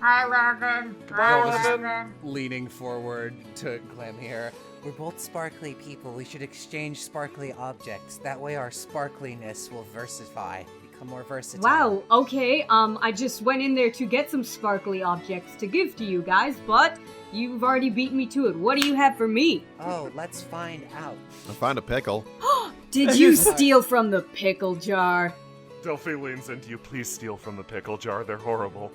Hi, Levin. Goodbye, Levin. Leaning forward to Glamir. We're both sparkly people. We should exchange sparkly objects. That way our sparkliness will become more versatile. Wow, okay, I just went in there to get some sparkly objects to give to you guys, but you've already beaten me to it. What do you have for me? Oh, let's find out. I found a pickle. Did you steal from the pickle jar? Delphi leans into you. Please steal from the pickle jar. They're horrible.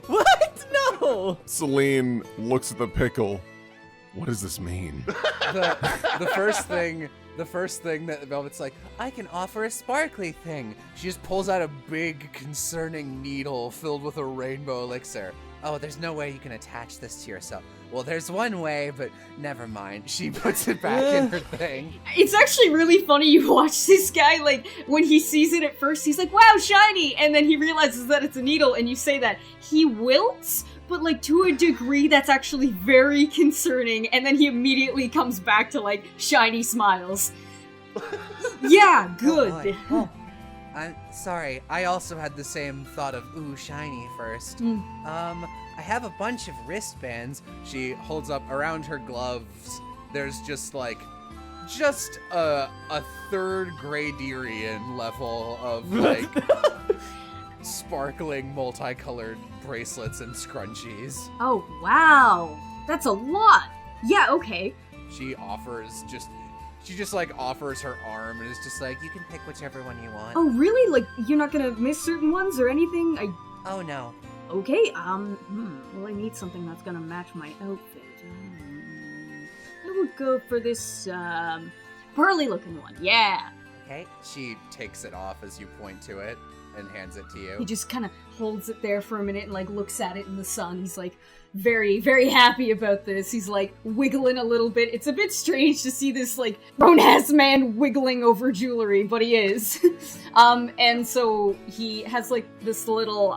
What? No! Celine looks at the pickle. What does this mean? The first thing that Velvet's like, I can offer a sparkly thing. She just pulls out a big, concerning needle filled with a rainbow elixir. Oh, there's no way you can attach this to yourself. Well, there's one way, but never mind. She puts it back in her thing. It's actually really funny you watch this guy, like, when he sees it at first, he's like, wow, shiny! And then he realizes that it's a needle, and you say that. He wilts, but, like, to a degree that's actually very concerning, and then he immediately comes back to, like, shiny smiles. Yeah, good. Oh, I'm sorry. I also had the same thought of, ooh, shiny first. I have a bunch of wristbands. She holds up around her gloves. There's just a third Graderian level of, like, sparkling, multicolored bracelets and scrunchies. Oh, wow. That's a lot. Yeah, okay. She just offers her arm and is just like, you can pick whichever one you want. Oh, really? Like, you're not gonna miss certain ones or anything? Oh, no. Okay, well, I need something that's gonna match my outfit. I would go for this, pearly-looking one, yeah. Okay. She takes it off as you point to it and hands it to you. He just kind of holds it there for a minute and, like, looks at it in the sun. He's, like, very, very happy about this. He's, like, wiggling a little bit. It's a bit strange to see this, like, grown-ass man wiggling over jewelry, but he is. And so he has, like, this little,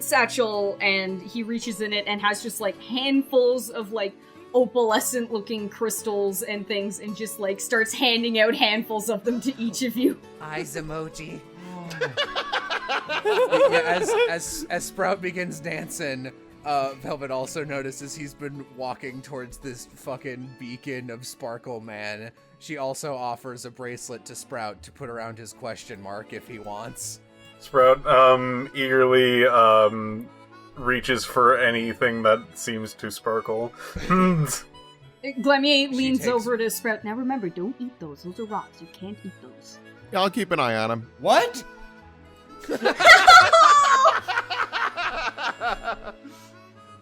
satchel, and he reaches in it and has just, like, handfuls of, like, opalescent looking crystals and things, and just, like, starts handing out handfuls of them to each of you. Eyes emoji. Yeah, as Sprout begins dancing, Velvet also notices he's been walking towards this fucking beacon of Sparkle Man. She also offers a bracelet to Sprout to put around his question mark if he wants. Sprout eagerly reaches for anything that seems to sparkle. Glamier leans over to Sprout. Now remember, don't eat those. Those are rocks. You can't eat those. Yeah, I'll keep an eye on him. What?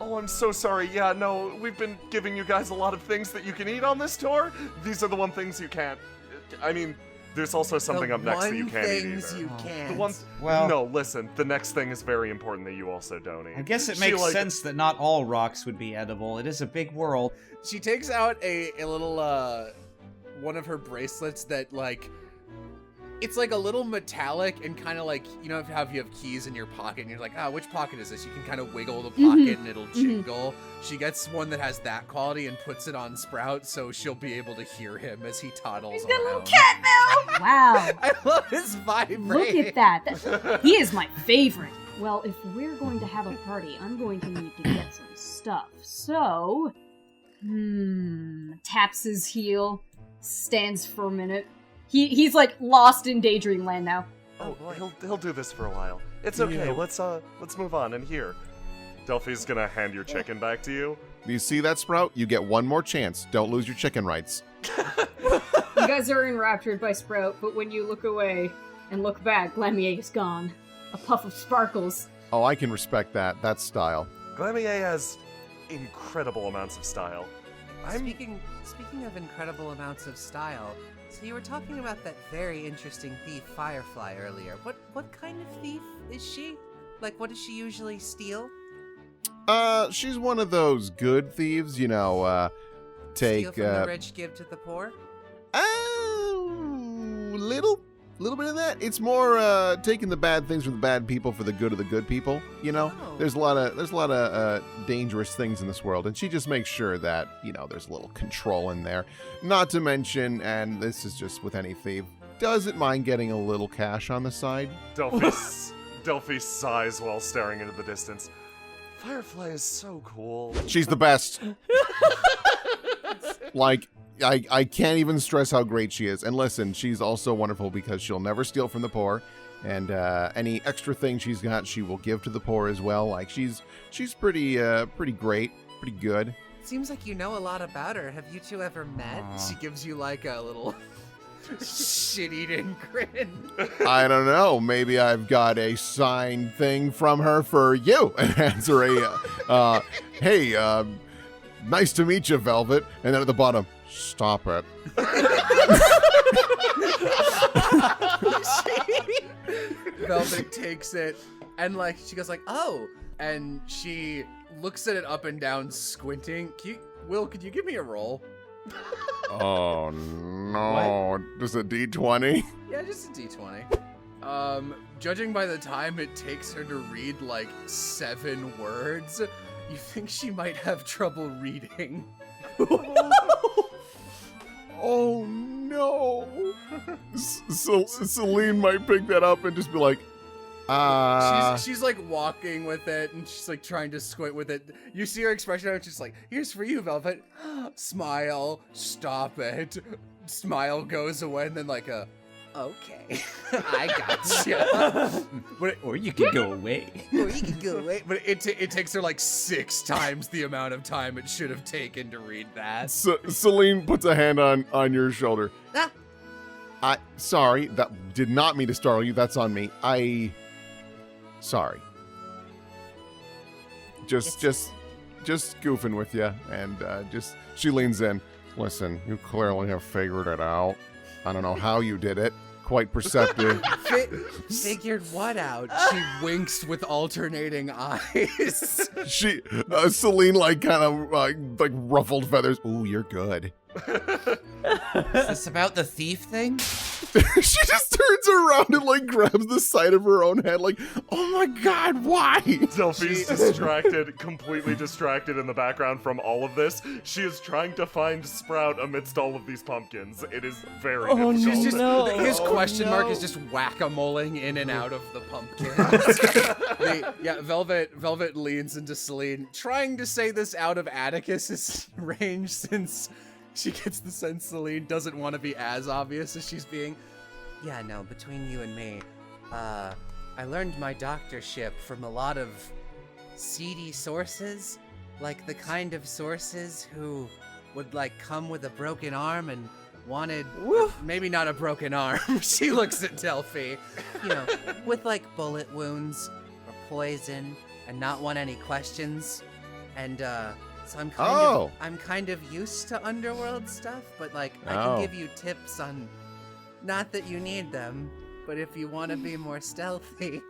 Oh, I'm so sorry. Yeah, no, we've been giving you guys a lot of things that you can eat on this tour. These are the one things you can't. I mean, there's also something up next that you can't eat either. You can't. The ones. Well, no, listen. The next thing is very important that you also don't eat. I guess it makes sense that not all rocks would be edible. It is a big world. She takes out a little, one of her bracelets that, like, it's like a little metallic and kind of like, you know how you have keys in your pocket and you're like, which pocket is this? You can kind of wiggle the pocket and it'll jingle. She gets one that has that quality and puts it on Sprout so she'll be able to hear him as he toddles He's around. got a little cat now! Wow. I love his vibrate. Look at that. He is my favorite. Well, if we're going to have a party, I'm going to need to get some stuff. So, taps his heel, stands for a minute. He's like lost in daydream land now. Oh, he'll do this for a while. It's okay. Yeah. Let's move on. And here, Delphi's gonna hand your chicken back to you. Do you see that, Sprout? You get one more chance. Don't lose your chicken rights. You guys are enraptured by Sprout, but when you look away and look back, Glamier is gone. A puff of sparkles. Oh, I can respect that. That's style. Glamier has incredible amounts of style. Speaking of incredible amounts of style, so you were talking about that very interesting thief, Firefly, earlier. What kind of thief is she? Like, what does she usually steal? She's one of those good thieves, you know, Steal from the rich, give to the poor? Little bit of that. It's more taking the bad things from the bad people for the good of the good people. You know, there's a lot of dangerous things in this world, and she just makes sure that there's a little control in there. Not to mention, and this is just with any thief, doesn't mind getting a little cash on the side. Delphi sighs while staring into the distance. Firefly is so cool. She's the best. Like, I can't even stress how great she is. And listen, she's also wonderful because she'll never steal from the poor. And any extra thing she's got, she will give to the poor as well. Like, she's pretty great, pretty good. Seems like you know a lot about her. Have you two ever met? She gives you like a little shit-eating grin. I don't know. Maybe I've got a signed thing from her for you. And hands her a, hey, nice to meet you, Velvet. And then at the bottom, stop it. Velvet takes it and like she goes like, oh, and she looks at it up and down, squinting. Could you give me a roll? Oh no! Just a D20? Yeah, just a D20. Judging by the time it takes her to read like 7 words, you think she might have trouble reading. Oh no! Celine might pick that up and just be like, She's like walking with it and she's like trying to squint with it. You see her expression, it's just like, here's for you, Velvet. Smile, stop it. Smile goes away and then like okay, I gotcha. Or you could go away. But it takes her like 6 times the amount of time it should have taken to read that. Celine puts a hand on your shoulder. Sorry, that did not mean to startle you. That's on me. Sorry. Just goofing with you, and she leans in. Listen, you clearly have figured it out. I don't know how you did it. Quite perceptive. Figured what out? She winks with alternating eyes. Celine like kind of like ruffled feathers. Ooh, you're good. Is this about the thief thing? She just turns around and like grabs the side of her own head like, oh my god, why? Delphi's distracted, completely distracted in the background from all of this. She is trying to find Sprout amidst all of these pumpkins. It is very difficult. His question mark is just whack-a-moling in and out of the pumpkins. Velvet leans into Celine, trying to say this out of Atticus's range since she gets the sense Celine doesn't want to be as obvious as she's being. Yeah, no, between you and me, I learned my doctorship from a lot of seedy sources, like the kind of sources who would like come with a broken arm and wanted, maybe not a broken arm, she looks at Delphi, you know, with like bullet wounds or poison and not want any questions. And, so I'm kind of used to underworld stuff, but like I can give you tips on, not that you need them, but if you want to be more stealthy.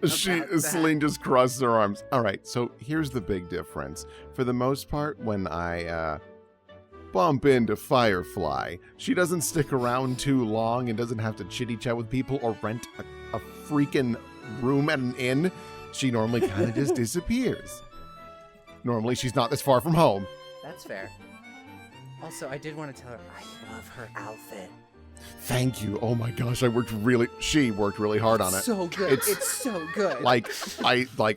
Celine just crosses her arms. All right, so here's the big difference. For the most part, when I bump into Firefly, she doesn't stick around too long and doesn't have to chitty chat with people or rent a freaking room at an inn. She normally kind of just disappears. Normally, she's not this far from home. That's fair. Also, I did want to tell her, I love her outfit. Thank you. Oh my gosh, she worked really hard on it. So good. It's so good. Like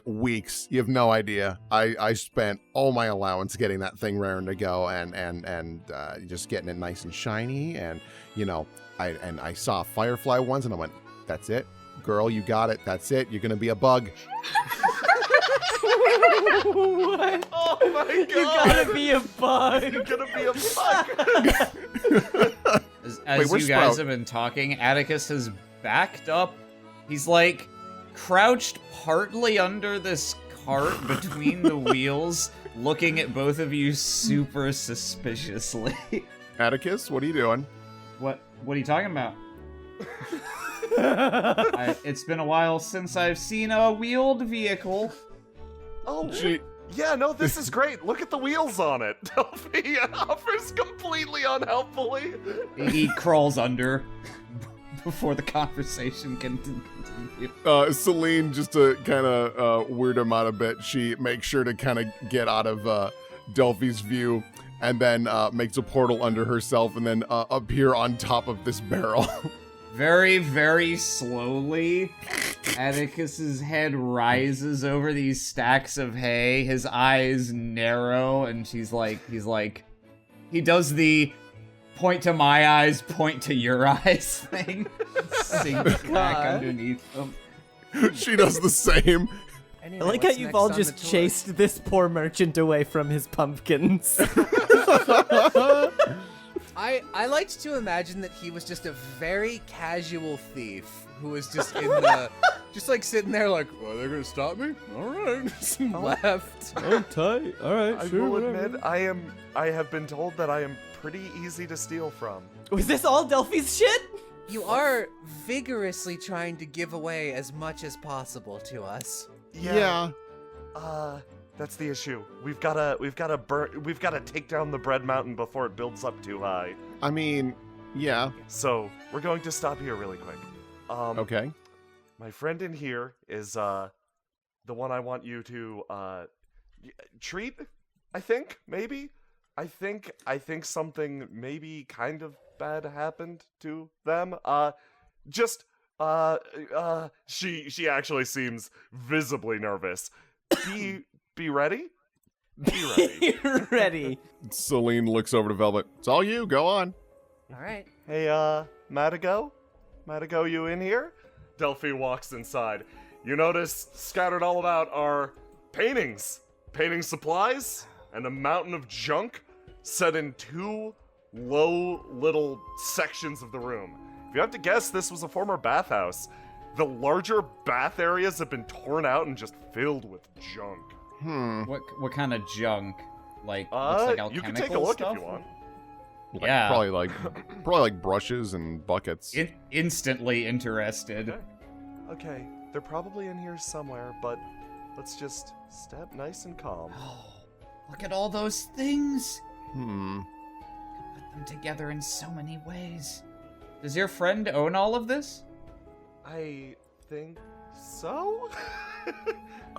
weeks. You have no idea. I spent all my allowance getting that thing raring to go and just getting it nice and shiny. And, you know, I saw Firefly once and I went, that's it. Girl, you got it. That's it. You're going to be a bug. What? Oh my god! You gotta be a bug! You're gonna be a bug! As you guys have been talking, Atticus has backed up. He's like crouched partly under this cart between the wheels, looking at both of you super suspiciously. Atticus, what are you doing? What are you talking about? It's been a while since I've seen a wheeled vehicle. Oh, yeah, no, this is great. Look at the wheels on it. Delphi offers completely unhelpfully. He crawls under before the conversation can continue. Celine, just to kind of weird him out a bit, she makes sure to kind of get out of Delphi's view and then makes a portal under herself and then appear on top of this barrel. Very, very slowly, Atticus's head rises over these stacks of hay. His eyes narrow, and he's like, he does the point to my eyes, point to your eyes thing. Sinks back underneath them. She does the same. I like how you've all just chased this poor merchant away from his pumpkins. I liked to imagine that he was just a very casual thief who was just in the, just like sitting there like, well, they're gonna stop me? All right, left. Oh, tight. All right, I sure. will whatever. admit, I have been told that I am pretty easy to steal from. Was this all Delphi's shit? You are vigorously trying to give away as much as possible to us. Yeah. That's the issue. We've gotta take down the bread mountain before it builds up too high. I mean, yeah. So we're going to stop here really quick. Okay. My friend in here is the one I want you to treat. I think maybe. I think something maybe kind of bad happened to them. She actually seems visibly nervous. Be ready. Be ready. Ready. Celine looks over to Velvet. It's all you. Go on. All right. Hey, Mattago? Mattago, you in here? Delphi walks inside. You notice scattered all about are paintings, painting supplies, and a mountain of junk set in two low little sections of the room. If you have to guess, this was a former bathhouse. The larger bath areas have been torn out and just filled with junk. What kind of junk? Like, looks like alchemical you can take a look stuff? if you want. Yeah. Probably like brushes and buckets. Instantly interested. Okay, they're probably in here somewhere, but let's just step nice and calm. Oh, look at all those things. Hmm. Put them together in so many ways. Does your friend own all of this? I think so?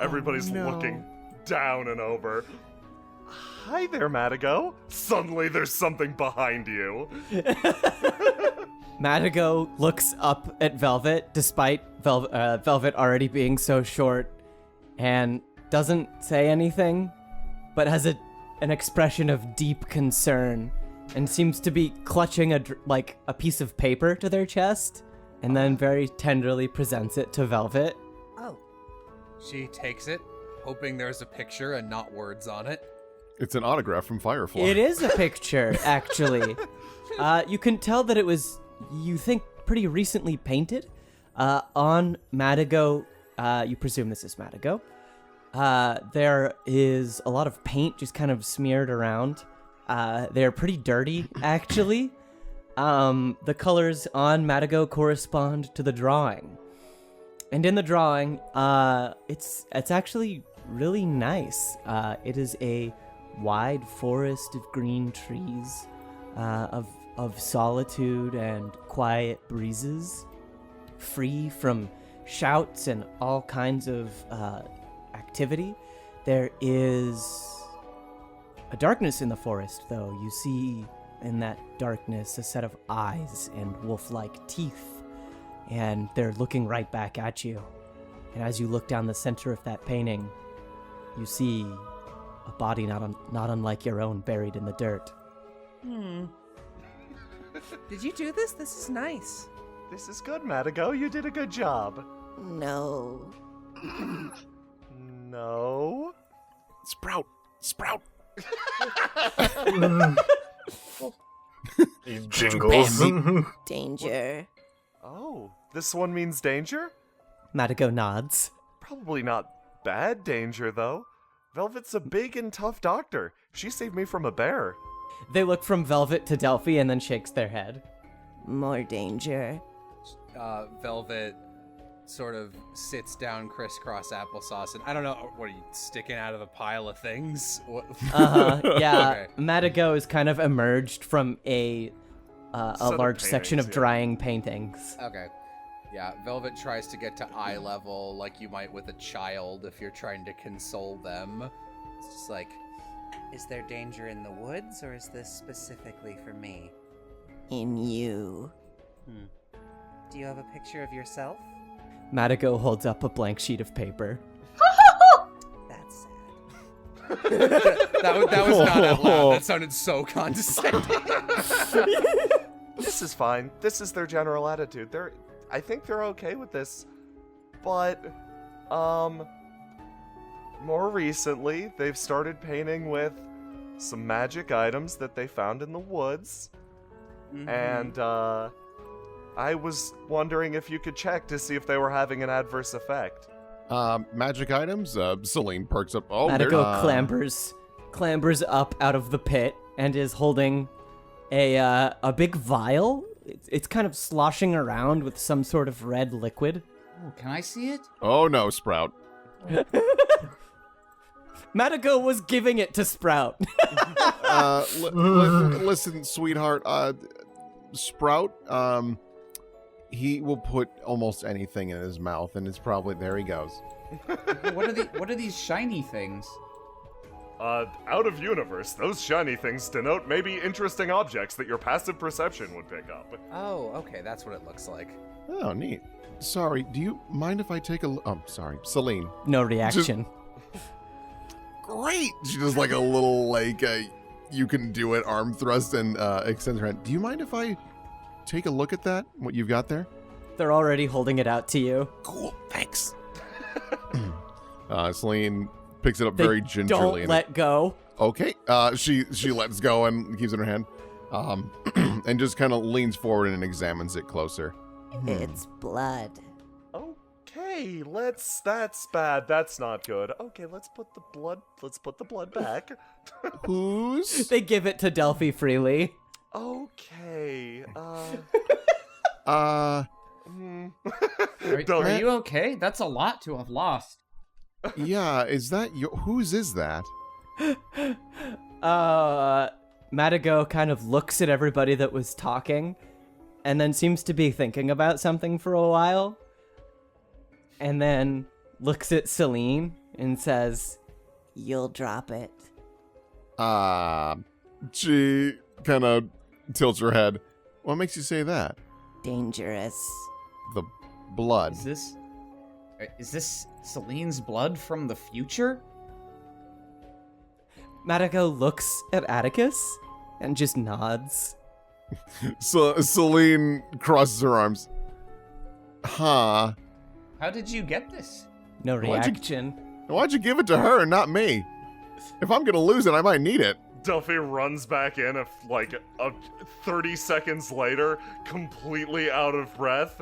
Everybody's looking down and over. Hi there, Mattago. Suddenly there's something behind you. Mattago looks up at Velvet, despite Velvet already being so short, and doesn't say anything, but has an expression of deep concern, and seems to be clutching a piece of paper to their chest, and then very tenderly presents it to Velvet. Oh. She takes it, hoping there's a picture and not words on it. It's an autograph from Firefly. It is a picture, actually. You can tell that it was, you think, pretty recently painted. On Mattago, you presume this is Mattago. There is a lot of paint just kind of smeared around. They're pretty dirty, actually. The colors on Mattago correspond to the drawing. And in the drawing, it's actually really nice. It is a wide forest of green trees, of solitude and quiet breezes, free from shouts and all kinds of activity. There is a darkness in the forest, though. You see in that darkness a set of eyes and wolf-like teeth, and they're looking right back at you. And as you look down the center of that painting, you see a body not unlike your own buried in the dirt. Did you do this? This is nice. This is good, Mattago. You did a good job. No. No? Sprout. He jingles. Danger. Oh, this one means danger? Mattago nods. Probably not bad danger, though. Velvet's a big and tough doctor. She saved me from a bear. They look from Velvet to Delphi and then shakes their head. More danger. Velvet sort of sits down crisscross applesauce, and I don't know, what are you, sticking out of a pile of things? Yeah. Okay. Mattago is kind of emerged from a Set of large section of paintings, yeah. drying paintings. Okay. Yeah, Velvet tries to get to eye level like you might with a child if you're trying to console them. It's just like, is there danger in the woods, or is this specifically for me? In you. Do you have a picture of yourself? Mattago holds up a blank sheet of paper. That's sad. That was not out loud. That sounded so condescending. This is fine. This is their general attitude. I think they're okay with this. But, more recently, they've started painting with some magic items that they found in the woods. Mm-hmm. And, I was wondering if you could check to see if they were having an adverse effect. Magic items? Celine perks up. Oh, Mattago clambers up out of the pit and is holding a big vial. It's kind of sloshing around with some sort of red liquid. Oh, can I see it? Oh no, Sprout. Mattago was giving it to Sprout. Listen, sweetheart. Sprout, he will put almost anything in his mouth, and it's probably there he goes. What are these shiny things? Out of universe, those shiny things denote maybe interesting objects that your passive perception would pick up. Oh, okay, that's what it looks like. Oh, neat. Sorry, do you mind if I take a sorry, Celine. No reaction. Great! She does like a little, like, you can do it arm thrust and extends her hand. Do you mind if I take a look at that, what you've got there? They're already holding it out to you. Cool, thanks. Celine picks it up very gingerly. Don't let go. Okay. She lets go and keeps it in her hand. And just kind of leans forward and examines it closer. It's blood. Okay, that's bad. That's not good. Okay, let's put the blood back. Whose? They give it to Delphi freely. Okay. Are you okay? That's a lot to have lost. Yeah, is that whose is that? Mattago kind of looks at everybody that was talking and then seems to be thinking about something for a while. And then looks at Celine and says, You'll drop it. She kind of tilts her head. What makes you say that? Dangerous. The blood. Is this Celine's blood from the future? Mattago looks at Atticus and just nods. So Celine crosses her arms. Huh. How did you get this? No Why'd you- reaction. Why'd you give it to her and not me? If I'm gonna lose it, I might need it. Delphi runs back in 30 seconds later, completely out of breath.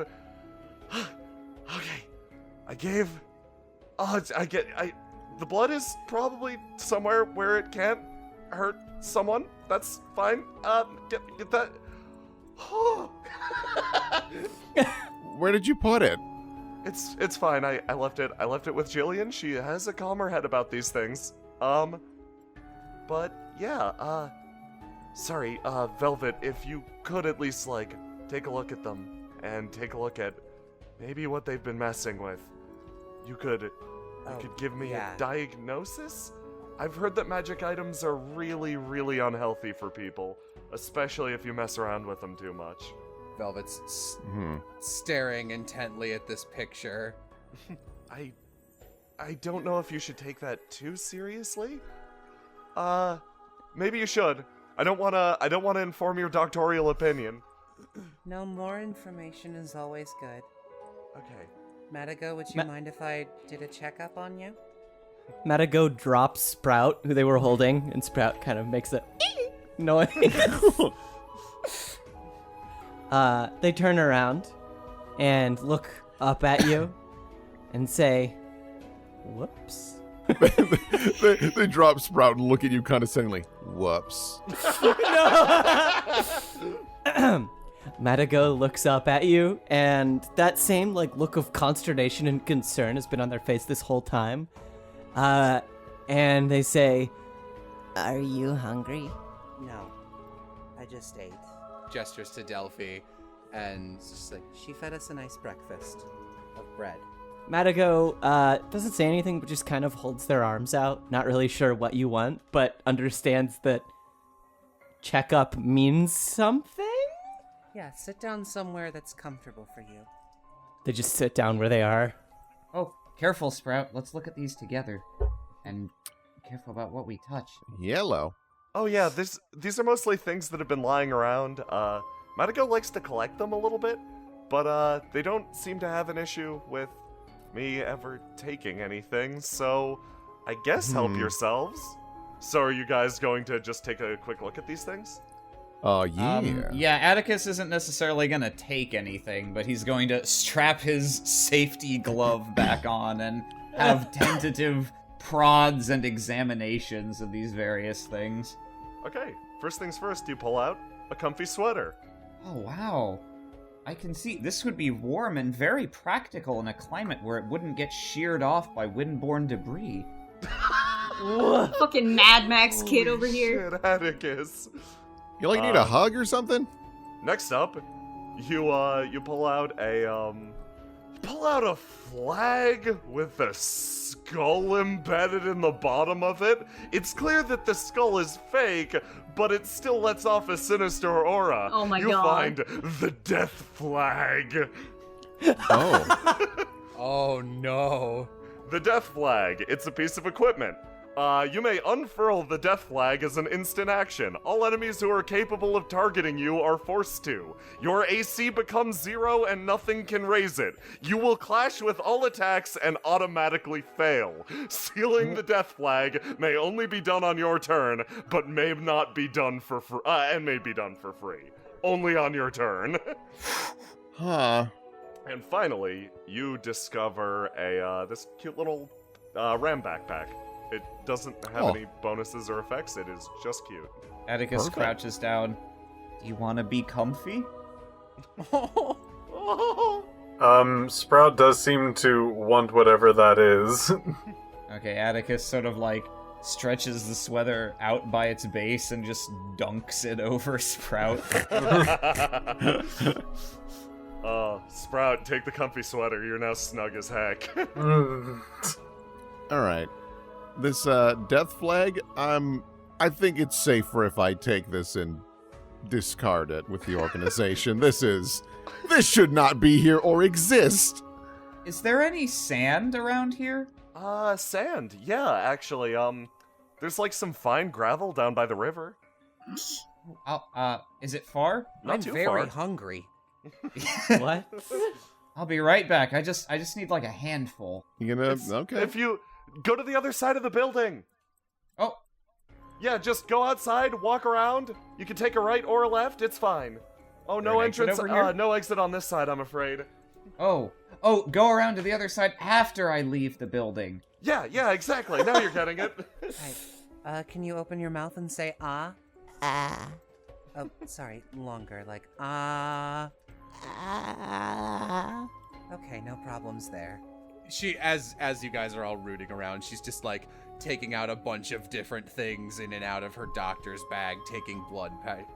Okay, the blood is probably somewhere where it can't hurt someone. That's fine. Get that. Where did you put it? It's fine. I left it with Jillian. She has a calmer head about these things. But yeah, sorry, Velvet, if you could at least, take a look at them and take a look at maybe what they've been messing with. You could give me a diagnosis? I've heard that magic items are really, really unhealthy for people, especially if you mess around with them too much. Velvet's staring intently at this picture. I don't know if you should take that too seriously. Maybe you should. I don't wanna inform your doctorial opinion. No more information is always good. Okay. Mattago, would you mind if I did a checkup on you? Mattago drops Sprout, who they were holding, and Sprout kind of makes a noise. They turn around and look up at you and say, whoops. they drop Sprout and look at you condescendingly. Whoops. Mattago looks up at you, and that same look of consternation and concern has been on their face this whole time. And they say, Are you hungry? No. I just ate. Gestures to Delphi, and it's just like, She fed us a nice breakfast of bread. Mattago doesn't say anything, but just kind of holds their arms out, not really sure what you want, but understands that checkup means something? Yeah, sit down somewhere that's comfortable for you. They just sit down where they are. Oh, careful, Sprout. Let's look at these together. And be careful about what we touch. Yellow. Oh yeah, these are mostly things that have been lying around. Mattago likes to collect them a little bit, but they don't seem to have an issue with me ever taking anything, so I guess help yourselves. So are you guys going to just take a quick look at these things? Oh, yeah. Yeah, Atticus isn't necessarily going to take anything, but he's going to strap his safety glove back on and have tentative prods and examinations of these various things. Okay, first things first, you pull out a comfy sweater. Oh, wow. I can see this would be warm and very practical in a climate where it wouldn't get sheared off by windborne debris. Fucking Mad Max kid over here. Shit, Atticus. You like need a hug or something? Next up, you pull out a flag with a skull embedded in the bottom of it. It's clear that the skull is fake, but it still lets off a sinister aura. Oh my you God. find the death flag. Oh. Oh no. The death flag. It's a piece of equipment. You may unfurl the death flag as an instant action. All enemies who are capable of targeting you are forced to. Your AC becomes 0 and nothing can raise it. You will clash with all attacks and automatically fail. Sealing the death flag may only be done on your turn, but may not be done for and may be done for free. Only on your turn. Huh. And finally, you discover this cute little ram backpack. It doesn't have any bonuses or effects. It is just cute. Atticus Perfect. crouches down. Do you want to be comfy? Sprout does seem to want whatever that is. Okay, Atticus sort of like stretches the sweater out by its base and just dunks it over Sprout. Sprout, take the comfy sweater. You're now snug as heck. All right. This death flag, I think it's safer if I take this and discard it with the organization. This should not be here or exist. Is there any sand around here? Sand. Yeah, actually, there's like some fine gravel down by the river. Is it far? Not I'm too very far. hungry. What? I'll be right back. I just need like a handful. You gonna It's- okay? If you go to the other side of the building. Oh, Yeah, just go outside, walk around. You can take a right or a left. It's fine. Oh, no There an exit entrance. over here? No exit on this side, I'm afraid. oh, go around to the other side after I leave the building. Yeah, exactly. Now you're getting it. Right. Can you open your mouth and say ah? Ah. Oh, sorry, longer, like ah. Ah. Okay, no problems there. She, as you guys are all rooting around, she's just like taking out a bunch of different things in and out of her doctor's bag, taking blood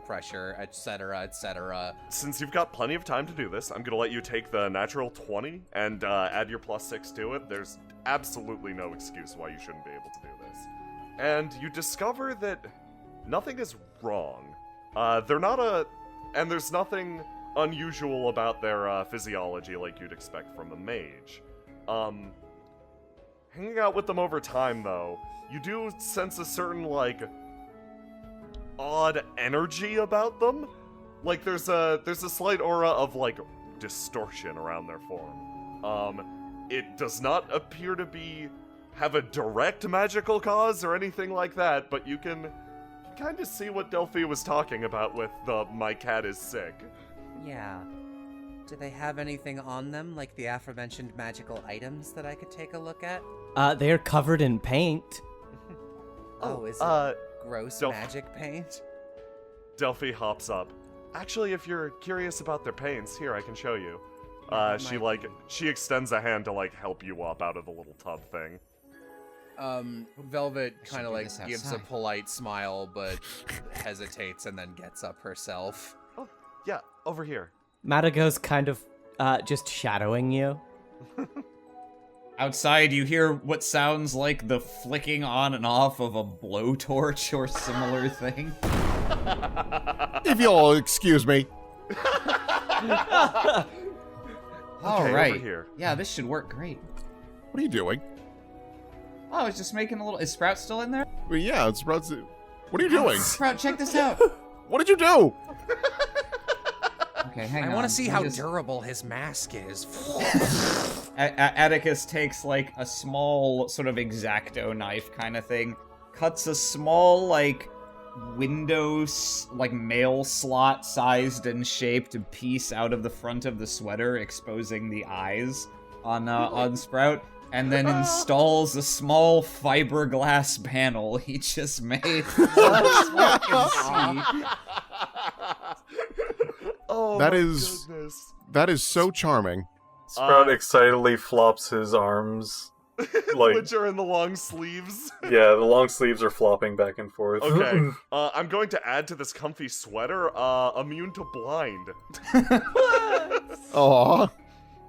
pressure, etc., etc. Since you've got plenty of time to do this, I'm gonna let you take the natural 20 and add your +6 to it. There's absolutely no excuse why you shouldn't be able to do this. And you discover that nothing is wrong. And there's nothing unusual about their physiology like you'd expect from a mage. Hanging out with them over time, though, you do sense a certain, like, odd energy about them. Like, there's a slight aura of, like, distortion around their form. It does not appear to have a direct magical cause or anything like that, but you can kind of see what Delphi was talking about with the "my cat is sick." Yeah. Do they have anything on them, like the aforementioned magical items that I could take a look at? They're covered in paint. Oh, is it gross Delph- magic paint? Delphi hops up. Actually, if you're curious about their paints, here, I can show you. Yeah, She extends a hand to, like, help you up out of the little tub thing. Velvet should kind of do like this gives a outside. polite smile, but hesitates and then gets up herself. Oh, yeah, over here. Mattago's kind of just shadowing you. Outside, you hear what sounds like the flicking on and off of a blowtorch or similar thing. If you'll excuse me. All Okay, right. over here. Yeah, this should work great. What are you doing? Oh, I was just making a little. Is Sprout still in there? Well, yeah, it's about to... What are you doing? Sprout, check this out. What did you do? Okay, hang on. I want to see Let how me just- durable his mask is. Atticus takes like a small sort of X-Acto knife kind of thing, cuts a small like windows like mail slot sized and shaped piece out of the front of the sweater, exposing the eyes on Sprout, and then installs a small fiberglass panel he just made. Oh, That my is- goodness. That is so charming. Sprout excitedly flops his arms. Like, Which are in the long sleeves. yeah, the long sleeves are flopping back and forth. Okay, I'm going to add to this comfy sweater, immune to blind. Aw.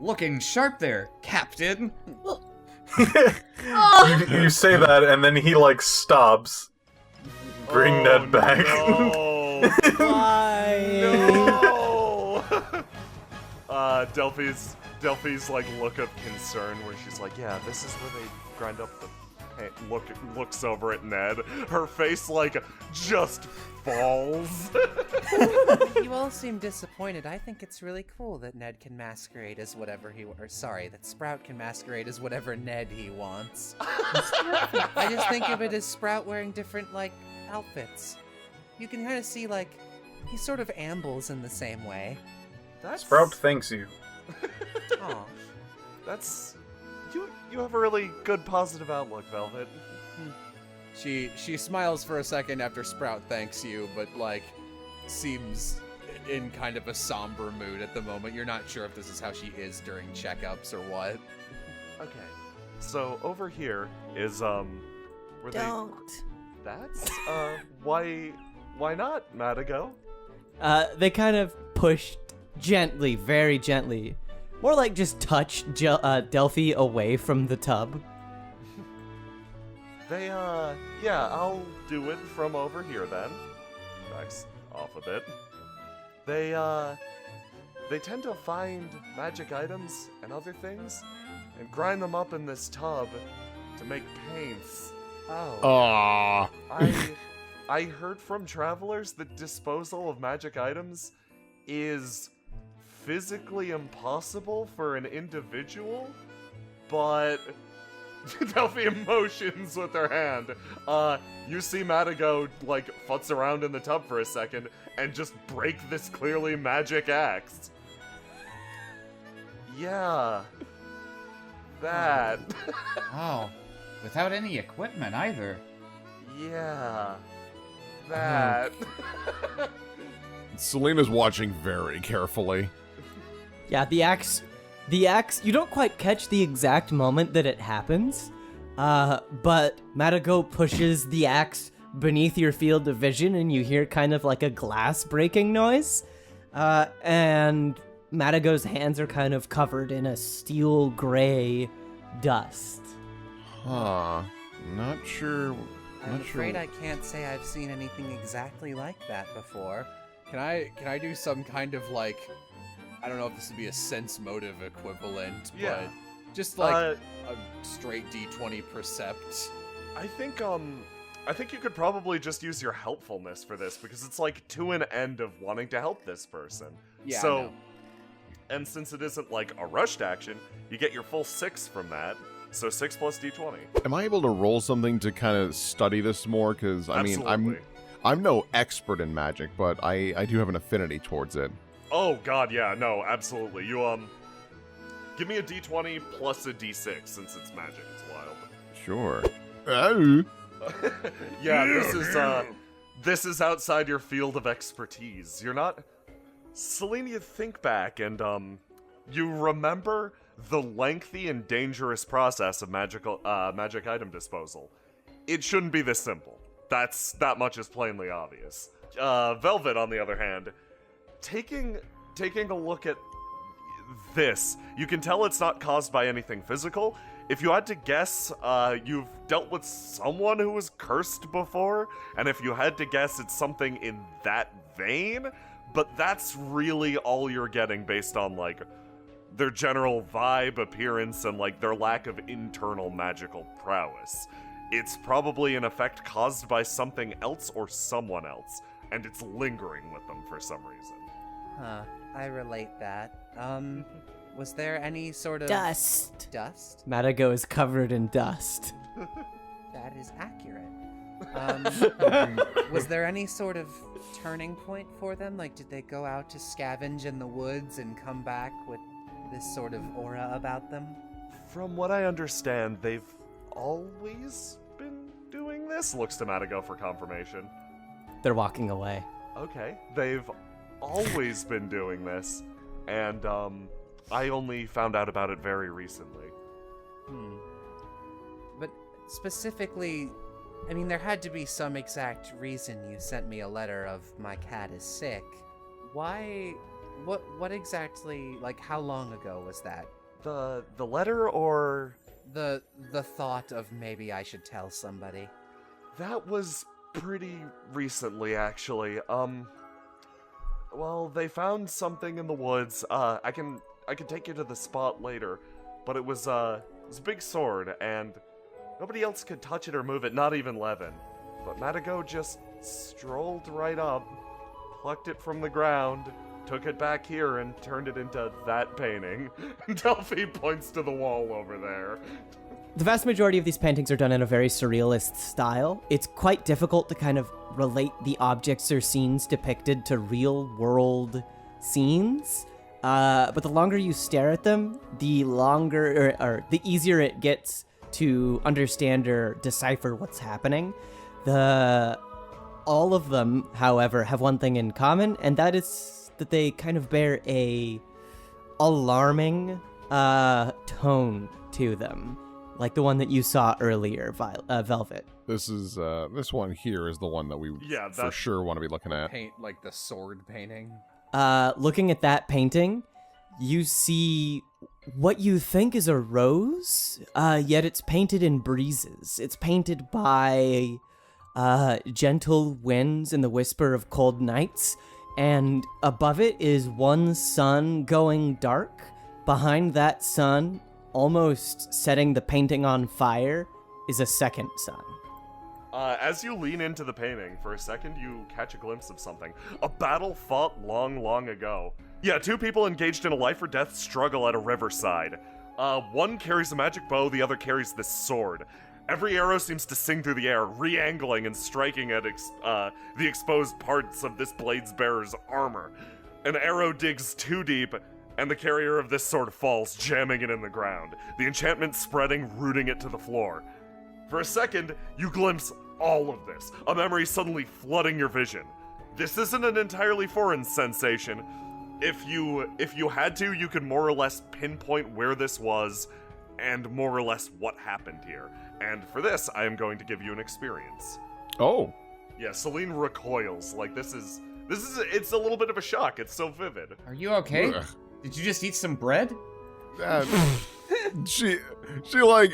Looking sharp there, Captain. You say that, and then he, like, stops. Bring Ned back. No. Why? no. Delphi's like look of concern, where she's like, "Yeah, this is where they grind up the paint." Looks over at Ned. Her face like just falls. You all seem disappointed. I think it's really cool that Ned can masquerade as whatever that Sprout can masquerade as whatever Ned he wants. I just think of it as Sprout wearing different, like, outfits. You can kind of see, like, he sort of ambles in the same way. Sprout thanks you. Aw. That's you have a really good positive outlook, Velvet. She smiles for a second after Sprout thanks you, but like seems in kind of a somber mood at the moment. You're not sure if this is how she is during checkups or what. Okay, so over here is where That's why not, Mattago? They kind of pushed gently, very gently, more like just touched Delphi away from the tub. They yeah, I'll do it from over here then. Backs off a bit. They tend to find magic items and other things and grind them up in this tub to make paints. Oh. Aw. I heard from travelers that disposal of magic items is physically impossible for an individual, but Delphi motions with her hand. You see Mattago, like, futz around in the tub for a second and just break this clearly magic axe. Yeah. That. Oh, without any equipment either. Yeah. That. Selena's watching very carefully. Yeah, the axe, you don't quite catch the exact moment that it happens, but Mattago pushes the axe beneath your field of vision and you hear kind of like a glass breaking noise, and Mattago's hands are kind of covered in a steel gray dust. Huh. Not sure. I'm afraid I can't say I've seen anything exactly like that before. Can I do some kind of like, I don't know if this would be a sense motive equivalent, Yeah. but just like a straight D20 percept. I think you could probably just use your helpfulness for this, because it's like to an end of wanting to help this person. Yeah, I So, know. and since it isn't like a rushed action, you get your full 6 from that. So 6 plus D20. Am I able to roll something to kind of study this more? Because I mean, Absolutely. I'm no expert in magic, but I do have an affinity towards it. Oh god, yeah, no, absolutely. You give me a D20 plus a D6 since it's magic. It's wild. Sure. Oh. Yeah, this is outside your field of expertise. You're not. Selene, you think back and you remember the lengthy and dangerous process of magic item disposal. It shouldn't be this simple. That much is plainly obvious. Velvet, on the other hand, taking a look at this, you can tell it's not caused by anything physical. If you had to guess, you've dealt with someone who was cursed before, and if you had to guess, it's something in that vein, but that's really all you're getting based on, like, their general vibe, appearance, and like their lack of internal magical prowess. It's probably an effect caused by something else or someone else, and it's lingering with them for some reason. Huh. I relate that. Was there any sort of... Dust. Dust? Mattago is covered in dust. That is accurate. Was there any sort of turning point for them? Like, did they go out to scavenge in the woods and come back with this sort of aura about them? From what I understand, they've always been doing this. Looks to Mattago for confirmation. They're walking away. Okay, they've always been doing this, and I only found out about it very recently. But specifically, I mean, there had to be some exact reason you sent me a letter of my cat is sick. Why? What exactly, like, how long ago was that? The letter, or... The thought of maybe I should tell somebody. That was pretty recently, actually. Well, they found something in the woods. I can take you to the spot later, but it was a big sword, and nobody else could touch it or move it, not even Levin. But Mattago just strolled right up, plucked it from the ground, took it back here, and turned it into that painting. Delphi points to the wall over there. The vast majority of these paintings are done in a very surrealist style. It's quite difficult to kind of relate the objects or scenes depicted to real-world scenes. But the longer you stare at them, the longer, or the easier it gets to understand or decipher what's happening. All of them, however, have one thing in common, and that is that they kind of bear a alarming tone to them. Like the one that you saw earlier, Velvet. This one here is the one that we for sure want to be looking at. Paint, like the sword painting. Looking at that painting, you see what you think is a rose, yet it's painted in breezes. It's painted by gentle winds and the whisper of cold nights, and above it is one sun going dark. Behind that sun, almost setting the painting on fire, is a second sun. As you lean into the painting, for a second you catch a glimpse of something. A battle fought long, long ago. Yeah, two people engaged in a life or death struggle at a riverside. One carries a magic bow, the other carries this sword. Every arrow seems to sing through the air, re-angling and striking at the exposed parts of this blade's bearer's armor. An arrow digs too deep, and the carrier of this sword falls, jamming it in the ground, the enchantment spreading, rooting it to the floor. For a second, you glimpse all of this, a memory suddenly flooding your vision. This isn't an entirely foreign sensation. If you had to, you could more or less pinpoint where this was, and more or less what happened here. And for this, I am going to give you an experience. Oh. Yeah, Celine recoils. Like, it's a little bit of a shock. It's so vivid. Are you okay? Ugh. Did you just eat some bread? She like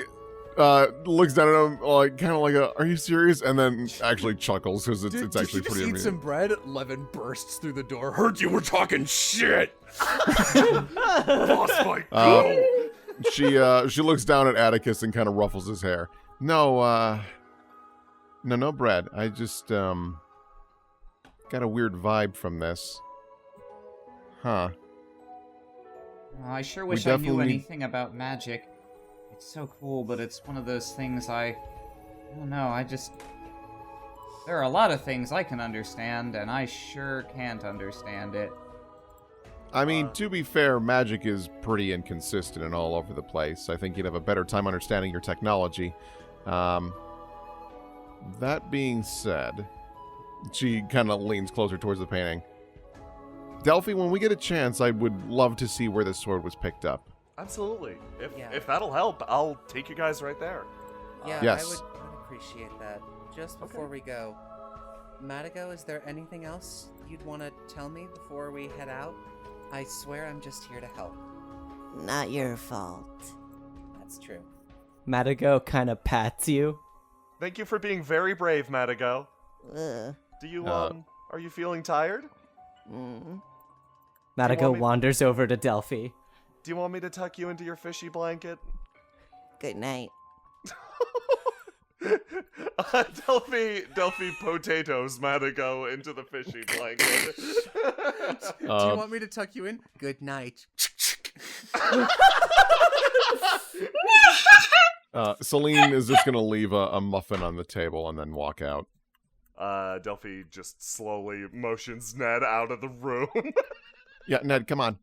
looks down at him like kind of like are you serious? And then actually chuckles because it's actually did you pretty just eat amusing. some bread? Levin bursts through the door. Heard you were talking shit. Boss fight. Go. She looks down at Atticus and kind of ruffles his hair. No bread. I just got a weird vibe from this. Huh. Well, I sure wish I knew anything about magic. It's so cool, but it's one of those things I don't know, there are a lot of things I can understand, and I sure can't understand it. I mean, to be fair, magic is pretty inconsistent and all over the place. I think you'd have a better time understanding your technology. That being said, she kind of leans closer towards the painting. Delphi, when we get a chance, I would love to see where this sword was picked up. Absolutely. Yeah. If that'll help, I'll take you guys right there. Yeah, Yes. I would appreciate that. Just before we go, Mattago, is there anything else you'd want to tell me before we head out? I swear I'm just here to help. Not your fault. That's true. Mattago kind of pats you. Thank you for being very brave, Mattago. Ugh. Do you, are you feeling tired? Mattago me- wanders over to Delphi. do you want me to tuck you into your fishy blanket? Good night. Delphi potatoes Mattago into the fishy blanket. Do you want me to tuck you in? Good night. Celine is just gonna leave a muffin on the table and then walk out. Delphi just slowly motions Ned out of the room. Yeah, Ned, come on.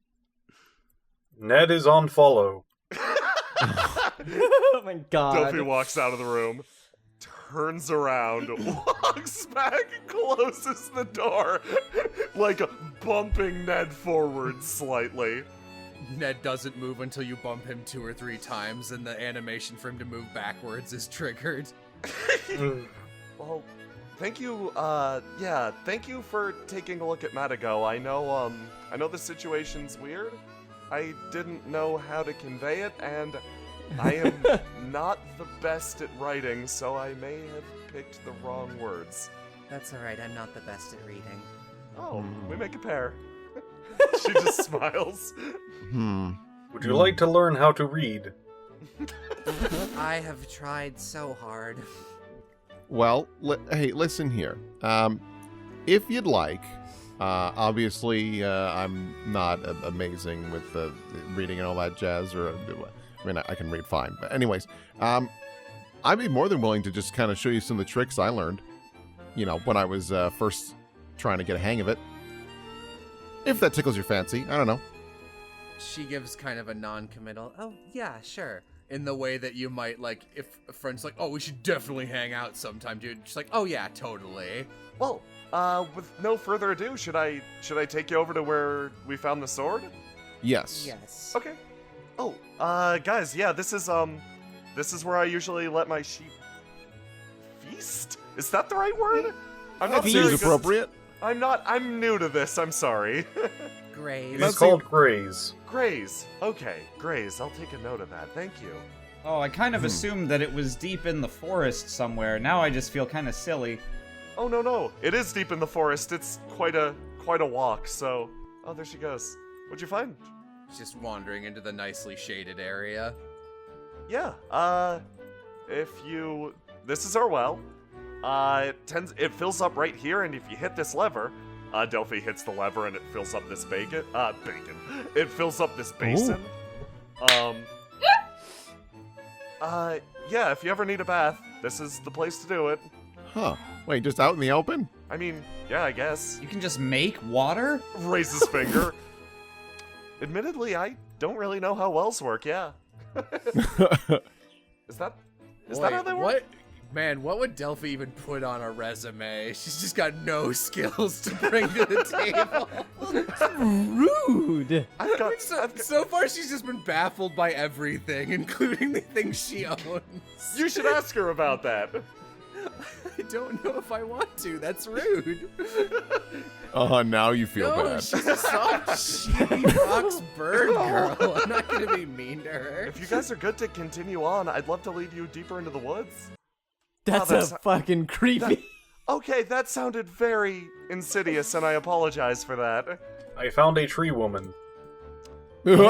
Ned is on follow. Oh my god. Delphi walks out of the room, turns around, walks back, closes the door, like bumping Ned forward slightly. Ned doesn't move until you bump him 2 or 3 times, and the animation for him to move backwards is triggered. Well, thank you, thank you for taking a look at Mattago. I know the situation's weird. I didn't know how to convey it, and I am not the best at writing, so I may have picked the wrong words. That's alright, I'm not the best at reading. Oh, we make a pair. She just smiles. Would you like to learn how to read? I have tried so hard. Well, hey, listen here. If you'd like, obviously, I'm not amazing with the reading and all that jazz, or I mean, I can read fine. But anyways, I'd be more than willing to just kind of show you some of the tricks I learned, when I was first trying to get a hang of it. If that tickles your fancy, I don't know. She gives kind of a non-committal, oh, yeah, sure. In the way that you might, like, if a friend's like, oh, we should definitely hang out sometime, dude. She's like, oh, yeah, totally. Well, with no further ado, should I take you over to where we found the sword? Yes. Yes. Okay. Oh, guys, yeah, this is where I usually let my sheep feast? Is that the right word? I'm not Seems serious. appropriate. I'm new to this, I'm sorry. Graze. It is called graze. Graze. Okay, graze. I'll take a note of that. Thank you. Oh, I kind of assumed that it was deep in the forest somewhere. Now I just feel kind of silly. Oh, no. It is deep in the forest. It's quite a walk, so... Oh, there she goes. What'd you find? She's just wandering into the nicely shaded area. Yeah, this is our well. It fills up right here, and if you hit this lever, Delphi hits the lever and it fills up this bacon. It fills up this basin. Yeah, if you ever need a bath, this is the place to do it. Huh. Wait, just out in the open? I mean, yeah, I guess. You can just make water? Raise his finger. Admittedly, I don't really know how wells work, yeah. Is that how they work? What? Man, what would Delphi even put on a resume? She's just got no skills to bring to the table. Rude. So far, she's just been baffled by everything, including the things she owns. You should ask her about that. I don't know if I want to. That's rude. Now you feel No, bad. she's a soft, sheepy fox bird girl. I'm not gonna be mean to her. If you guys are good to continue on, I'd love to lead you deeper into the woods. That's fucking creepy. Okay, that sounded very insidious, and I apologize for that. I found a tree woman. Ned?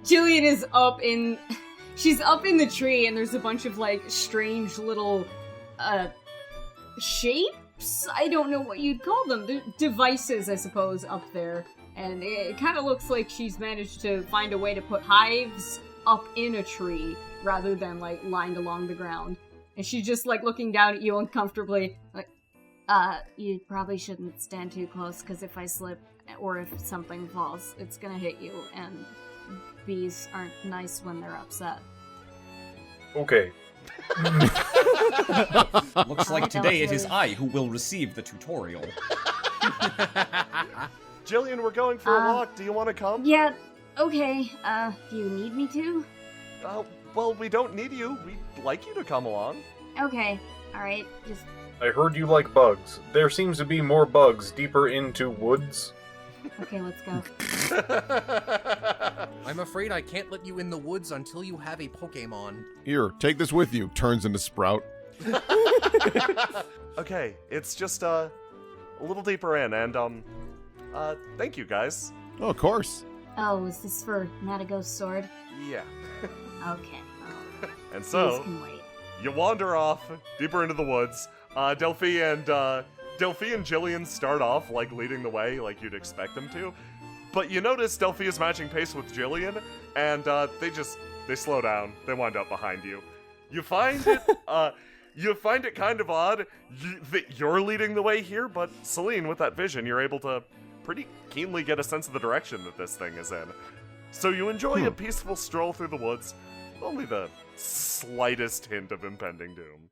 Jillian is she's up in the tree, and there's a bunch of, like, strange little, shapes? I don't know what you'd call them. They're devices, I suppose, up there. And it kind of looks like she's managed to find a way to put hives up in a tree, rather than, like, lined along the ground. And she's just, like, looking down at you uncomfortably, like, you probably shouldn't stand too close, because if I slip, or if something falls, it's gonna hit you, and bees aren't nice when they're upset. Okay. Looks like today it is I who will receive the tutorial. Jillian, we're going for a walk. Do you want to come? Yeah, okay. Do you need me to? Well, we don't need you. We'd like you to come along. Okay, alright, just... I heard you like bugs. There seems to be more bugs deeper into woods. Okay, let's go. I'm afraid I can't let you in the woods until you have a Pokemon. Here, take this with you. Turns into Sprout. Okay, it's just, a little deeper in, and thank you guys. Oh, of course. Oh, is this for Mattago's sword? Yeah. Okay. Oh, And these so can wait. you wander off deeper into the woods. Delphi and Jillian start off like leading the way, like you'd expect them to. But you notice Delphi is matching pace with Jillian, and they slow down. They wind up behind you. You find it kind of odd that you're leading the way here, but Celine, with that vision, you're able to pretty keenly get a sense of the direction that this thing is in. So you enjoy a peaceful stroll through the woods, only the slightest hint of impending doom.